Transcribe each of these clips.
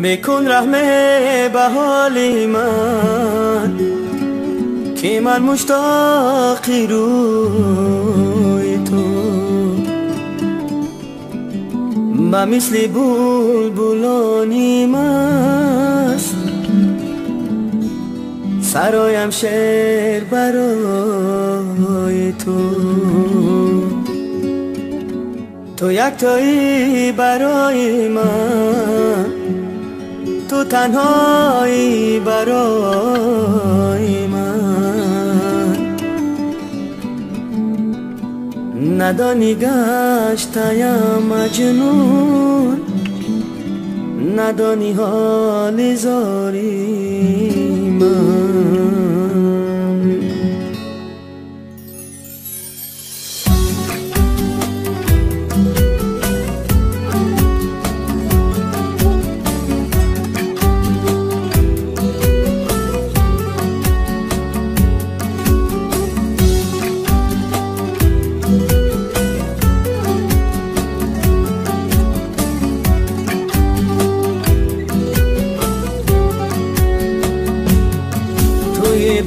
بکن رحم به حال من که من مشتاقی روی تو با مثل بلبلانی مست سرایم شعر برای تو یکتایی برای من، تو تنهایی برای من. ندانی گشتم مجنون، ندانی حال زاری من.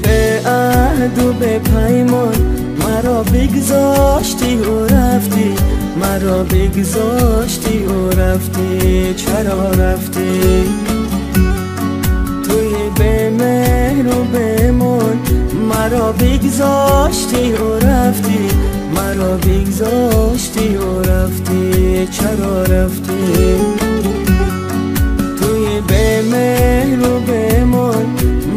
به عهد و به پیمان مرا بگذاشتی و رفتی، مرا بگذاشتی و رفتی. چرا رفتی؟ توی به مهر و به ایمان مرا بگذاشتی و رفتی، مرا بگذاشتی و رفتی. چرا رفتی؟ توی به مهر و به ایمان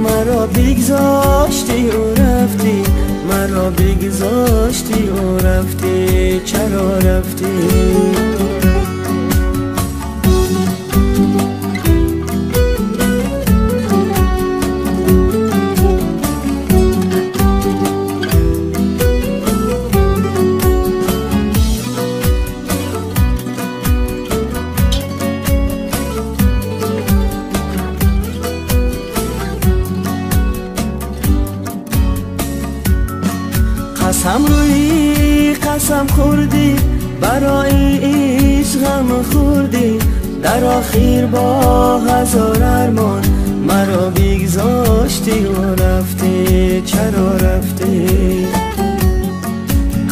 مرا بگذاشتی و رفتی، مرا بگذاشتی و رفتی. چرا رفتی؟ قسم روی قسم خوردی، برای عشقم خوردی. در آخر با هزار ارمان مرا بگذاشتی و رفتی. چرا رفتی؟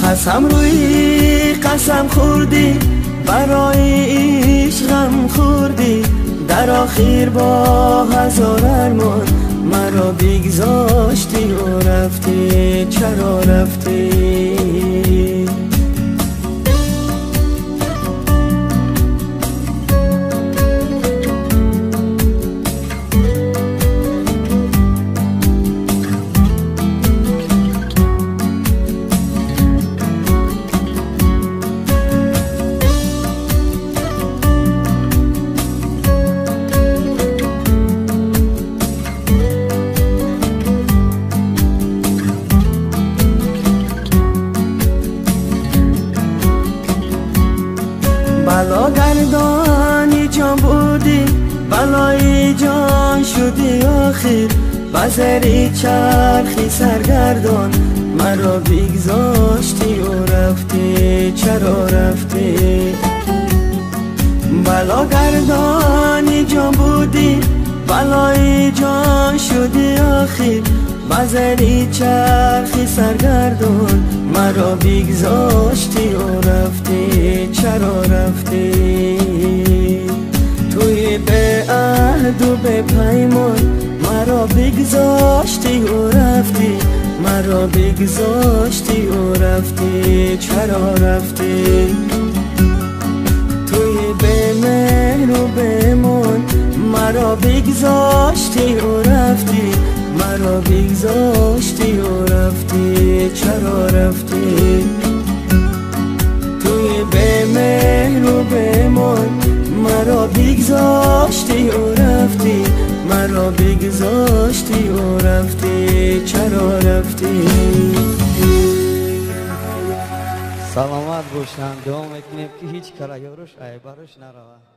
قسم روی قسم خوردی، برای عشقم خوردی. در آخر با هزار ارمان مرا بگذاشتی و رفتی. چرا رفتی؟ بلا گردانی جان بودی، بلای جان شدی آخر. بزری چرخی سرگردان مرا بگذاشتی و رفتی. چرا رفتی؟ بلا گردانی جان بودی، بلای جان شدی آخر. بزری چرخی سرگردان مرا بگذاشتی و رفتی. چرا رفتی؟ توی به عهد و به پیمان مرا بگذاشتی و رفتی، مرا بگذاشتی و رفتی. چرا رفتی؟ توی به مهر و به ایمان مرا بگذاشتی و رفتی، مرا بگذاشتی و رفتی. چرا رفتی؟ توی به مهر و به ایمان مرا بگذاشتی و رفتی، مرا بگذاشتی و رفتی. چرا رفتی؟ سلامت باشن، دوام کنیم که هیچ کار یارش ای برش نروه.